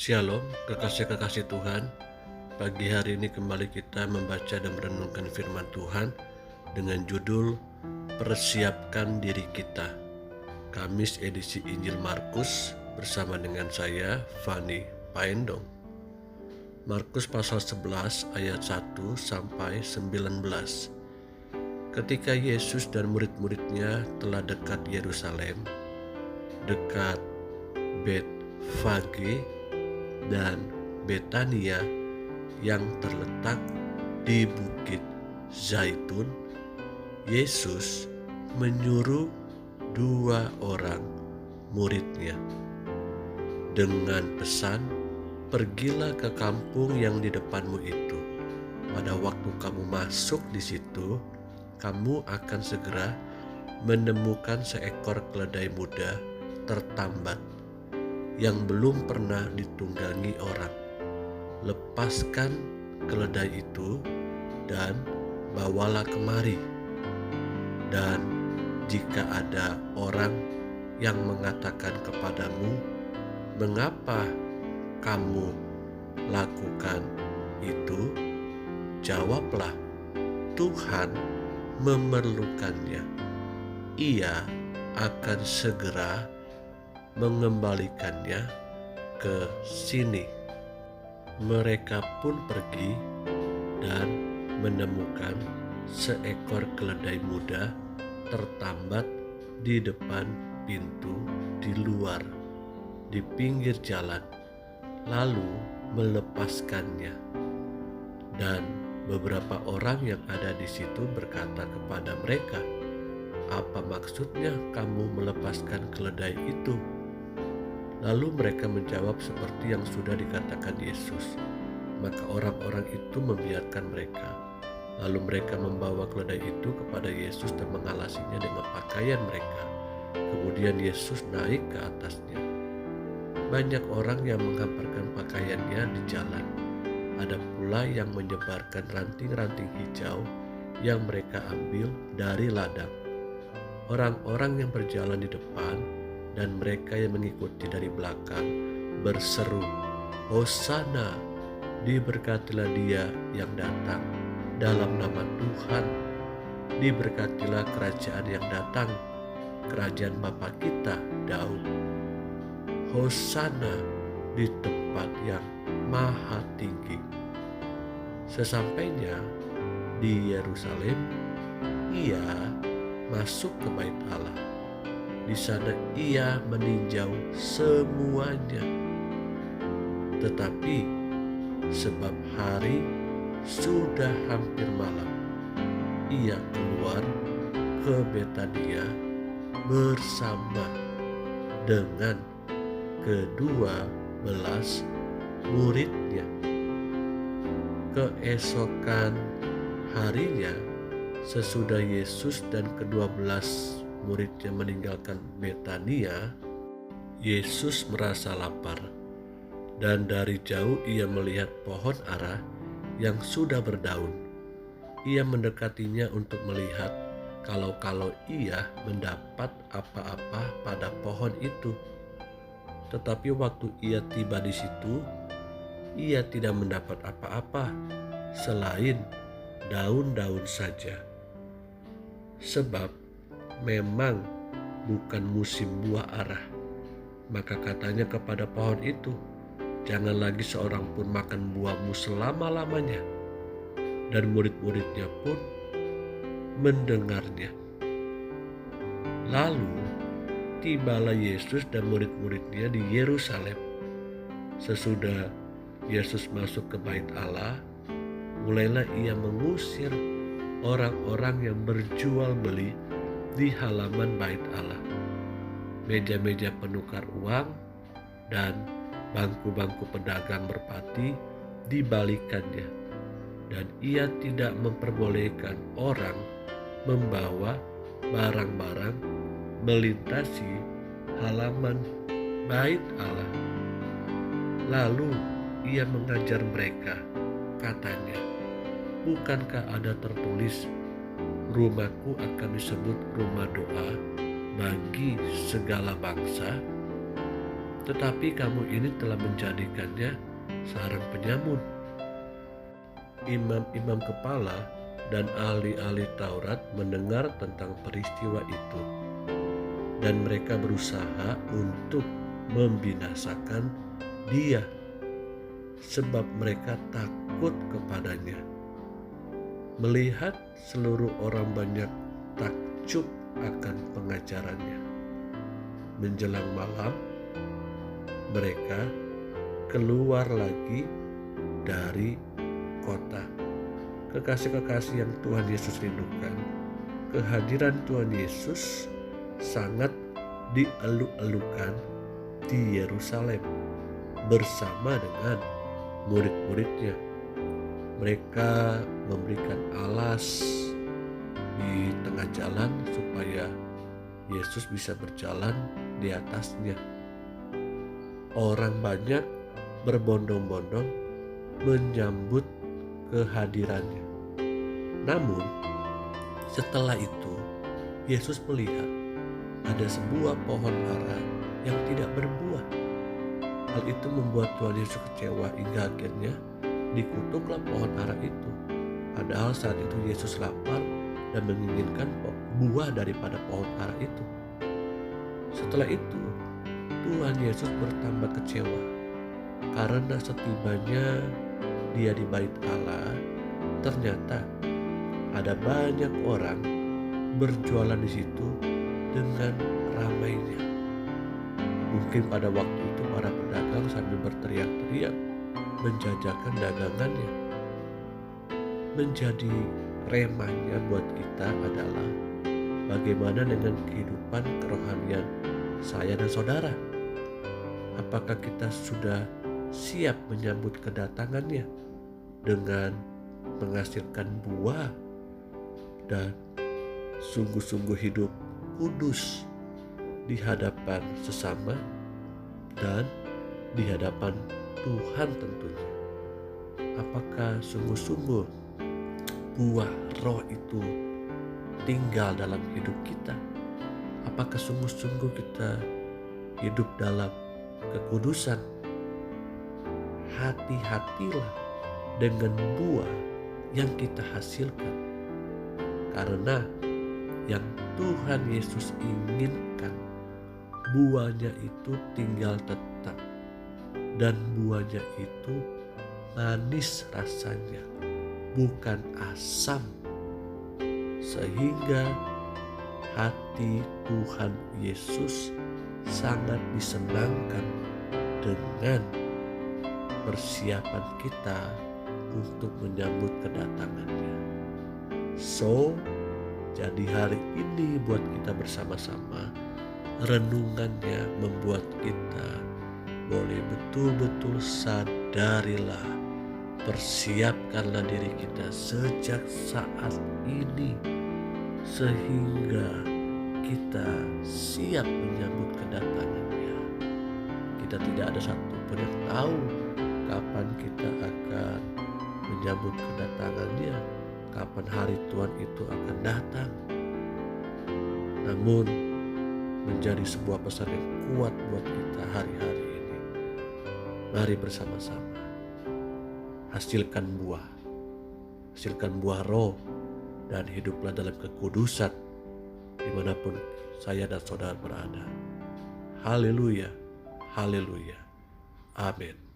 Shalom, kekasih-kekasih Tuhan. Pagi hari ini kembali kita membaca dan merenungkan firman Tuhan dengan judul Persiapkan Diri Kita. Kamis edisi Injil Markus bersama dengan saya, Fani Paendong. Markus pasal 11 ayat 1 sampai 19. Ketika Yesus dan murid-muridnya telah dekat Yerusalem, dekat Betfage dan Betania yang terletak di Bukit Zaitun, Yesus menyuruh 2 orang muridnya dengan pesan, "Pergilah ke kampung yang di depanmu itu. Pada waktu kamu masuk di situ, kamu akan segera menemukan seekor keledai muda tertambat yang belum pernah ditunggangi orang. Lepaskan keledai itu dan bawalah kemari. Dan jika ada orang yang mengatakan kepadamu, 'Mengapa kamu lakukan itu?' jawablah, 'Tuhan memerlukannya. Ia akan segera mengembalikannya ke sini.' Mereka pun pergi dan menemukan seekor keledai muda tertambat di depan pintu di luar, di pinggir jalan, lalu melepaskannya. Dan beberapa orang yang ada di situ berkata kepada mereka, 'Apa maksudnya kamu melepaskan keledai itu?' Lalu mereka menjawab seperti yang sudah dikatakan Yesus. Maka orang-orang itu membiarkan mereka. Lalu mereka membawa keledai itu kepada Yesus dan mengalasinya dengan pakaian mereka. Kemudian Yesus naik ke atasnya. Banyak orang yang menghamparkan pakaiannya di jalan. Ada pula yang menyebarkan ranting-ranting hijau yang mereka ambil dari ladang. Orang-orang yang berjalan di depan dan mereka yang mengikuti dari belakang berseru, 'Hosana, diberkatilah Dia yang datang dalam nama Tuhan. Diberkatilah kerajaan yang datang, kerajaan Bapa kita Daud. Hosana di tempat yang maha tinggi.' Sesampainya di Yerusalem, ia masuk ke bait Allah. Di sana ia meninjau semuanya. Tetapi sebab hari sudah hampir malam, ia keluar ke Betania bersama dengan ke-12 muridnya. Keesokan harinya, sesudah Yesus dan ke-12 muridnya meninggalkan Betania, Yesus merasa lapar, dan dari jauh ia melihat pohon ara yang sudah berdaun. Ia mendekatinya untuk melihat kalau ia mendapat apa-apa pada pohon itu. Tetapi waktu ia tiba di situ, ia tidak mendapat apa-apa selain daun-daun saja. Sebab memang bukan musim buah ara. Maka katanya kepada pohon itu, 'Jangan lagi seorang pun makan buahmu selama-lamanya.' Dan murid-muridnya pun mendengarnya. Lalu tibalah Yesus dan murid-muridnya di Yerusalem. Sesudah Yesus masuk ke bait Allah, mulailah ia mengusir orang-orang yang berjual beli di halaman bait Allah. Meja-meja penukar uang dan bangku-bangku pedagang merpati dibalikannya, dan ia tidak memperbolehkan orang membawa barang-barang melintasi halaman bait Allah. Lalu ia mengajar mereka, katanya, 'Bukankah ada tertulis, rumahku akan disebut rumah doa bagi segala bangsa?' tetapi kamu ini telah menjadikannya sarang penyamun. Imam-imam kepala dan ahli-ahli Taurat mendengar tentang peristiwa itu, dan mereka berusaha untuk membinasakan dia, sebab mereka takut kepadanya. Melihat seluruh orang banyak takjub akan pengajarannya. Menjelang malam, mereka keluar lagi dari kota. Kekasih-kekasih yang Tuhan Yesus rindukan, kehadiran Tuhan Yesus sangat dielu-elukan di Yerusalem bersama dengan murid-muridnya. Mereka memberikan alas di tengah jalan supaya Yesus bisa berjalan di atasnya. Orang banyak berbondong-bondong menyambut kehadirannya. Namun setelah itu Yesus melihat ada sebuah pohon ara yang tidak berbuah. Hal itu membuat Tuhan Yesus kecewa hingga akhirnya dikutuklah pohon ara itu. Padahal saat itu Yesus lapar dan menginginkan buah daripada pohon ara itu. Setelah itu Tuhan Yesus bertambah kecewa karena setibanya dia di bait Allah, ternyata ada banyak orang berjualan di situ dengan ramainya. Mungkin pada waktu itu para pedagang sambil berteriak-teriak menjajakan dagangannya. Menjadi remahnya buat kita adalah bagaimana dengan kehidupan kerohanian saya dan saudara. Apakah kita sudah siap menyambut kedatangannya dengan menghasilkan buah dan sungguh-sungguh hidup kudus di hadapan sesama dan di hadapan Tuhan tentunya? Apakah sungguh-sungguh buah roh itu tinggal dalam hidup kita? Apakah sungguh-sungguh kita hidup dalam kekudusan? Hati-hatilah dengan buah yang kita hasilkan, karena yang Tuhan Yesus inginkan buahnya itu tinggal tetap, dan buahnya itu manis rasanya, bukan asam, sehingga hati Tuhan Yesus sangat disenangkan dengan persiapan kita untuk menyambut kedatangannya. So, jadi hari ini buat kita bersama-sama, renungannya membuat kita boleh betul-betul sadarilah, persiapkanlah diri kita sejak saat ini sehingga kita siap menyambut kedatangannya. Kita tidak ada satupun yang tahu kapan kita akan menyambut kedatangannya, kapan hari Tuhan itu akan datang. Namun menjadi sebuah pesan yang kuat buat kita hari-hari ini. Mari bersama-sama hasilkan buah roh, dan hiduplah dalam kekudusan dimanapun saya dan saudara berada. Haleluya, haleluya, amin.